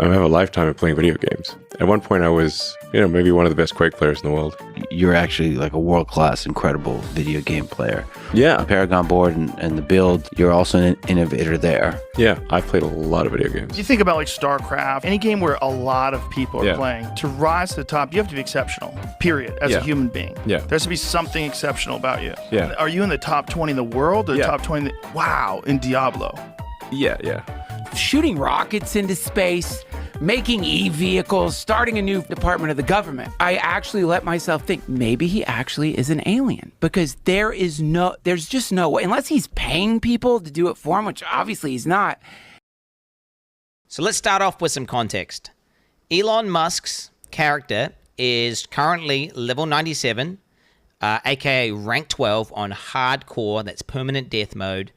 I have a lifetime of playing video games. At one point, I was, maybe one of the best Quake players in the world. You're actually like a world-class, incredible video game player. Yeah. The Paragon board and the build, you're also an innovator there. Yeah, I've played a lot of video games. You think about like StarCraft, any game where a lot of people are playing, to rise to the top, you have to be exceptional, period, as a human being. Yeah. There has to be something exceptional about you. Yeah. Are you in the top 20 in the world or top 20 wow, in Diablo? Yeah. Shooting rockets into space, making e-vehicles, starting a new department of the government. I actually let myself think maybe he actually is an alien, because there's just no way, unless he's paying people to do it for him, which obviously he's not. So let's start off with some context. Elon Musk's character is currently level 97, aka rank 12 on hardcore, that's permanent death mode,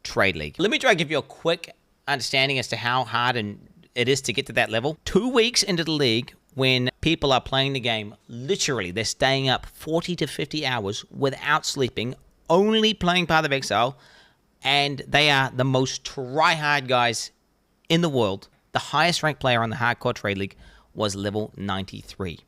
Trade League. Let me try to give you a quick understanding as to how hard it is to get to that level. 2 weeks into the league, when people are playing the game, literally they're staying up 40 to 50 hours without sleeping, only playing Path of Exile, and they are the most try-hard guys in the world. The highest ranked player on the hardcore Trade League was level 93.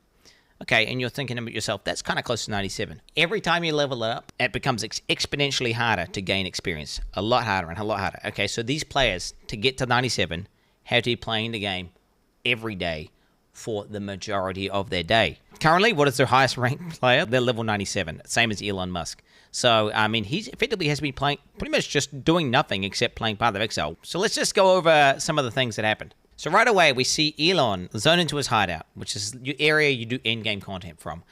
Okay, and you're thinking about yourself, that's kind of close to 97. Every time you level up, it becomes exponentially harder to gain experience. A lot harder and a lot harder. Okay, so these players, to get to 97, have to be playing the game every day for the majority of their day. Currently, what is their highest ranked player? They're level 97, same as Elon Musk. So, I mean, he effectively has been playing, pretty much just doing nothing except playing Path of Exile. So let's just go over some of the things that happened. So right away, we see Elon zone into his hideout, which is the area you do in-game content from.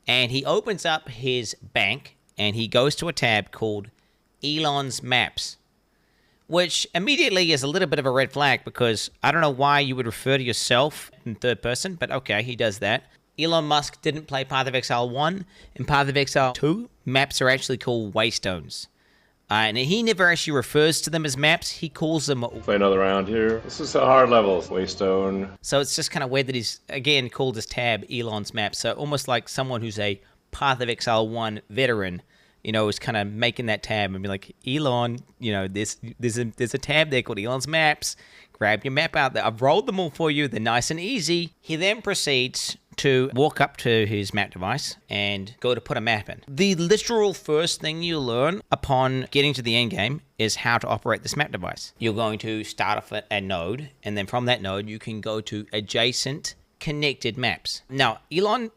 And he opens up his bank, and he goes to a tab called Elon's Maps, which immediately is a little bit of a red flag, because I don't know why you would refer to yourself in third person, but okay, he does that. Elon Musk didn't play Path of Exile 1. In Path of Exile 2, maps are actually called waystones. And he never actually refers to them as maps. He calls them... Play another round here. This is a hard level. Waystone. So it's just kind of weird that he's, again, called his tab Elon's Map. So almost like someone who's a Path of Exile 1 veteran, is kind of making that tab and be like, Elon, there's a tab there called Elon's Maps. Grab your map out there. I've rolled them all for you. They're nice and easy. He then proceeds to walk up to his map device and go to put a map in. The literal first thing you learn upon getting to the end game is how to operate this map device. You're going to start off at a node, and then from that node, you can go to adjacent connected maps. Now, Elon,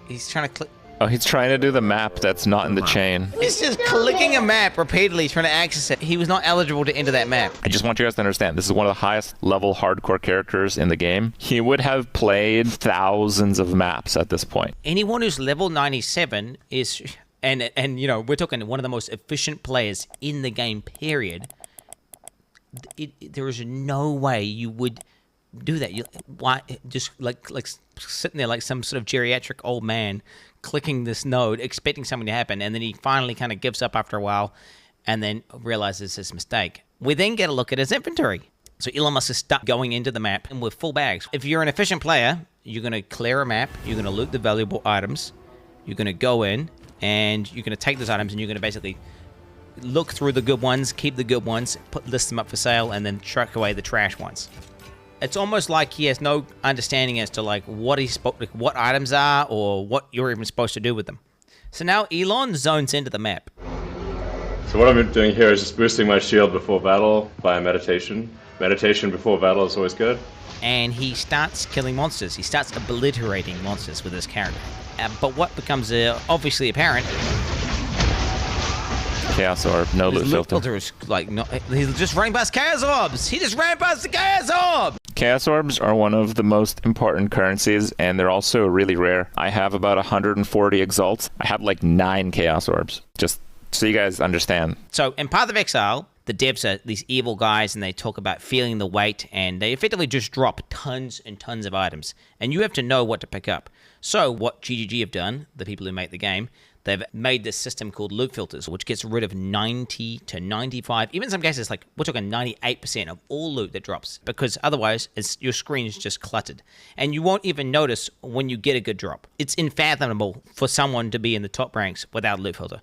he's trying to click. Oh, he's trying to do the map that's not in the chain. He's just clicking a map repeatedly, trying to access it. He was not eligible to enter that map. I just want you guys to understand, this is one of the highest level hardcore characters in the game. He would have played thousands of maps at this point. Anyone who's level 97 is, and we're talking one of the most efficient players in the game, period. There is no way you would do that. Why just like sitting there like some sort of geriatric old man clicking this node, expecting something to happen, and then he finally kind of gives up after a while and then realizes his mistake. We then get a look at his inventory. So Elon Musk is stuck going into the map and with full bags. If you're an efficient player, you're going to clear a map, you're going to loot the valuable items, you're going to go in, and you're going to take those items, and you're going to basically look through the good ones, keep the good ones, list them up for sale, and then truck away the trash ones. It's almost like he has no understanding as to like what items are or what you're even supposed to do with them. So now Elon zones into the map. So what I'm doing here is just boosting my shield before battle by meditation. Meditation before battle is always good. And he starts killing monsters. He starts obliterating monsters with his character. But what becomes obviously apparent... Chaos Orb, no loot filter. Is like, no, he's just running past Chaos Orbs! He just ran past the Chaos Orb! Chaos Orbs are one of the most important currencies, and they're also really rare. I have about 140 Exalts. I have like 9 Chaos Orbs, just so you guys understand. So in Path of Exile, the devs are these evil guys, and they talk about feeling the weight, and they effectively just drop tons and tons of items, and you have to know what to pick up. So what GGG have done, the people who make the game, they've made this system called loot filters, which gets rid of 90 to 95, even in some cases, like we're talking 98% of all loot that drops, because otherwise your screen is just cluttered. And you won't even notice when you get a good drop. It's unfathomable for someone to be in the top ranks without a loot filter.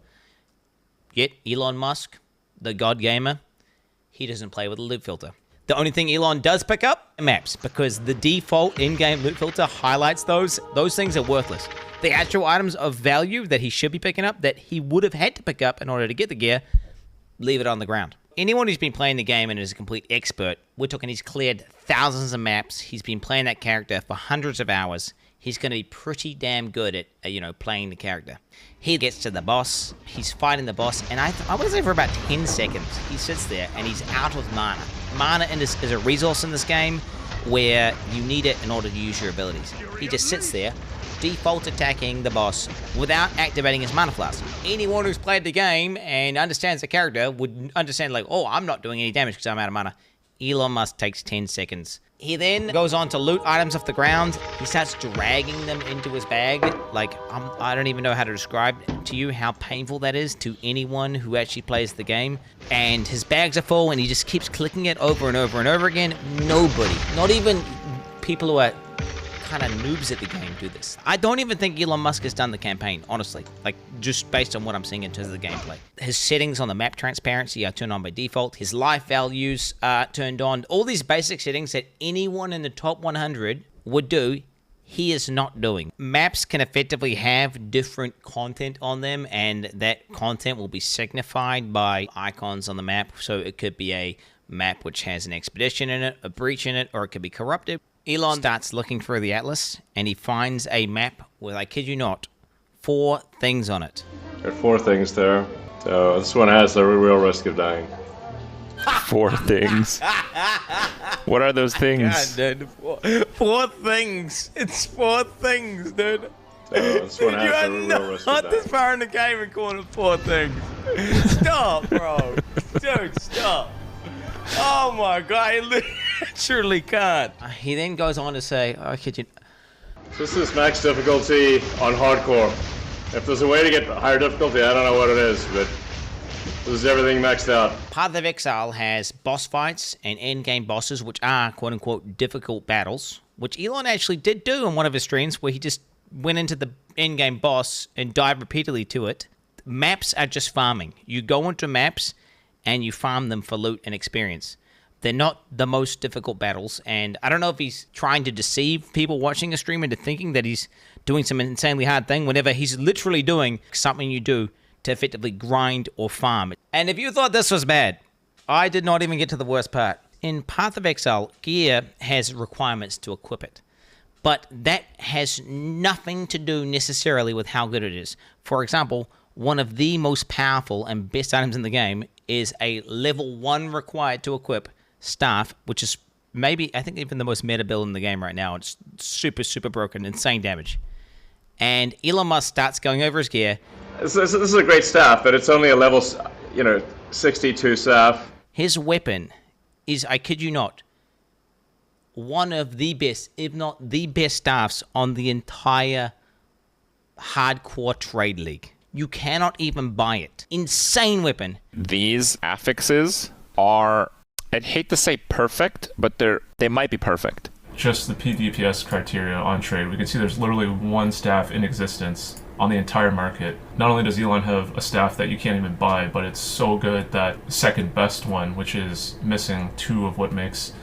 Yet Elon Musk, the god gamer, he doesn't play with a loot filter. The only thing Elon does pick up are maps, because the default in-game loot filter highlights those. Those things are worthless. The actual items of value that he should be picking up, that he would have had to pick up in order to get the gear, leave it on the ground. Anyone who's been playing the game and is a complete expert, we're talking he's cleared thousands of maps, he's been playing that character for hundreds of hours, he's going to be pretty damn good at, playing the character. He gets to the boss, he's fighting the boss, and I want to say for about 10 seconds, he sits there and he's out of mana. Mana is a resource in this game where you need it in order to use your abilities. He just sits there, default attacking the boss without activating his mana flask. Anyone who's played the game and understands the character would understand, like, oh, I'm not doing any damage because I'm out of mana. Elon Musk takes 10 seconds. He then goes on to loot items off the ground. He starts dragging them into his bag. Like, I don't even know how to describe to you how painful that is to anyone who actually plays the game. And his bags are full, and he just keeps clicking it over and over and over again. Nobody, not even people who are kind of noobs at the game, do this. I don't even think Elon Musk has done the campaign, honestly, like just based on what I'm seeing in terms of the gameplay. His settings on the map transparency are turned on by default. His life values are turned on. All these basic settings that anyone in the top 100 would do, he is not doing. Maps can effectively have different content on them, and that content will be signified by icons on the map. So it could be a map which has an expedition in it, a breach in it, or it could be corrupted. Elon starts looking through the atlas, and he finds a map with, I kid you not, 4 things on it. There are 4 things there. So this one has a real risk of dying. 4 things. What are those things? God, dude, 4 things. It's 4 things, dude. So this one has a real risk of Not dying. this far in the game and calling it 4 things. Stop, bro. Dude, stop. Oh my god, I literally can't. He then goes on to say, oh, kid you. This is max difficulty on hardcore. If there's a way to get higher difficulty, I don't know what it is, but this is everything maxed out. Path of Exile has boss fights and end-game bosses, which are quote-unquote difficult battles, which Elon actually did do in one of his streams, where he just went into the end-game boss and died repeatedly to it. Maps are just farming. You go into maps and you farm them for loot and experience. They're not the most difficult battles, and I don't know if he's trying to deceive people watching a stream into thinking that he's doing some insanely hard thing, whenever he's literally doing something you do to effectively grind or farm. And if you thought this was bad, I did not even get to the worst part. In Path of Exile, gear has requirements to equip it, but that has nothing to do necessarily with how good it is. For example, one of the most powerful and best items in the game is a level 1 required to equip staff, which is maybe, I think, even the most meta build in the game right now. It's super, super broken, insane damage. And Elon Musk starts going over his gear. This is a great staff, but it's only a level, 62 staff. His weapon is, I kid you not, one of the best, if not the best staffs on the entire hardcore trade league. You cannot even buy it. Insane weapon. These affixes are, I'd hate to say perfect, but they might be perfect. Just the PvPS criteria on trade, we can see there's literally 1 staff in existence on the entire market. Not only does Elon have a staff that you can't even buy, but it's so good that second best one, which is missing 2 of what makes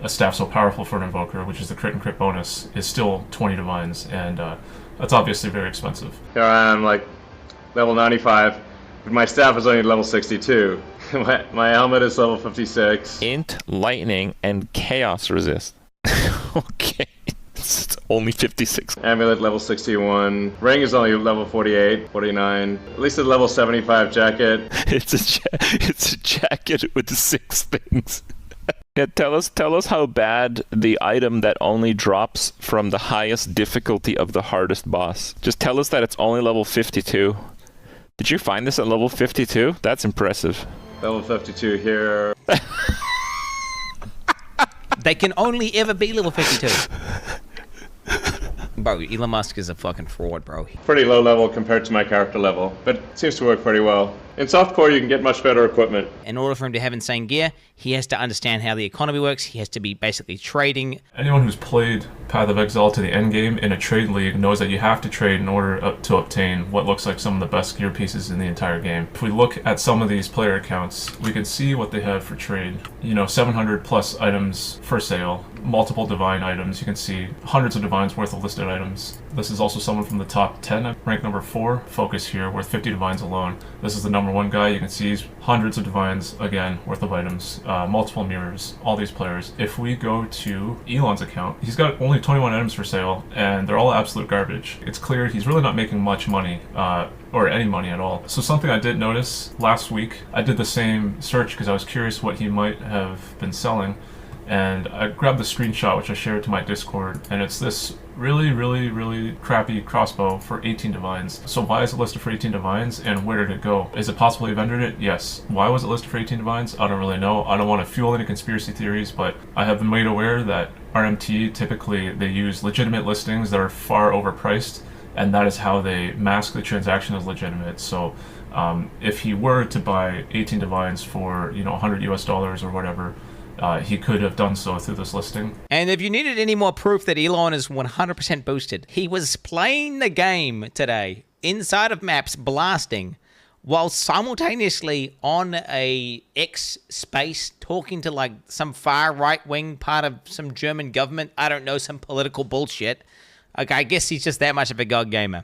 a staff so powerful for an invoker, which is the crit and crit bonus, is still 20 divines, and that's obviously very expensive. Here I am, like, level 95, but my staff is only level 62. my helmet is level 56. Int, lightning, and chaos resist. Okay. It's only 56. Amulet level 61. Ring is only level 48, 49. At least a level 75 jacket. It's a jacket with 6 things. Yeah, tell us how bad the item that only drops from the highest difficulty of the hardest boss. Just tell us that it's only level 52. Did you find this at level 52? That's impressive. Level 52 here. They can only ever be level 52. Bro, Elon Musk is a fucking fraud, bro. Pretty low level compared to my character level, but it seems to work pretty well. In softcore, you can get much better equipment. In order for him to have insane gear, he has to understand how the economy works. He has to be basically trading. Anyone who's played Path of Exile to the end game in a trade league knows that you have to trade in order to obtain what looks like some of the best gear pieces in the entire game. If we look at some of these player accounts, we can see what they have for trade. 700 plus items for sale, multiple divine items. You can see hundreds of divines worth of listed items. This is also someone from the top 10, ranked number 4, Focus here, worth 50 divines alone. This is the number 1 guy. You can see he's hundreds of divines, again, worth of items, multiple mirrors, all these players. If we go to Elon's account, he's got only 21 items for sale, and they're all absolute garbage. It's clear he's really not making much money, or any money at all. So something I did notice last week, I did the same search because I was curious what he might have been selling. And I grabbed the screenshot, which I shared to my Discord, and it's this really, really, really crappy crossbow for 18 divines. So why is it listed for 18 divines, and where did it go? Is it possible he vendored it? Yes. Why was it listed for 18 divines? I don't really know. I don't want to fuel any conspiracy theories, but I have been made aware that RMT, typically they use legitimate listings that are far overpriced, and that is how they mask the transaction as legitimate. So if he were to buy 18 divines for, $100 US or whatever, he could have done so through this listing. And if you needed any more proof that Elon is 100% boosted, he was playing the game today inside of maps, blasting, while simultaneously on a X space talking to some far right wing part of some German government. I don't know, some political bullshit. Okay, I guess he's just that much of a god gamer.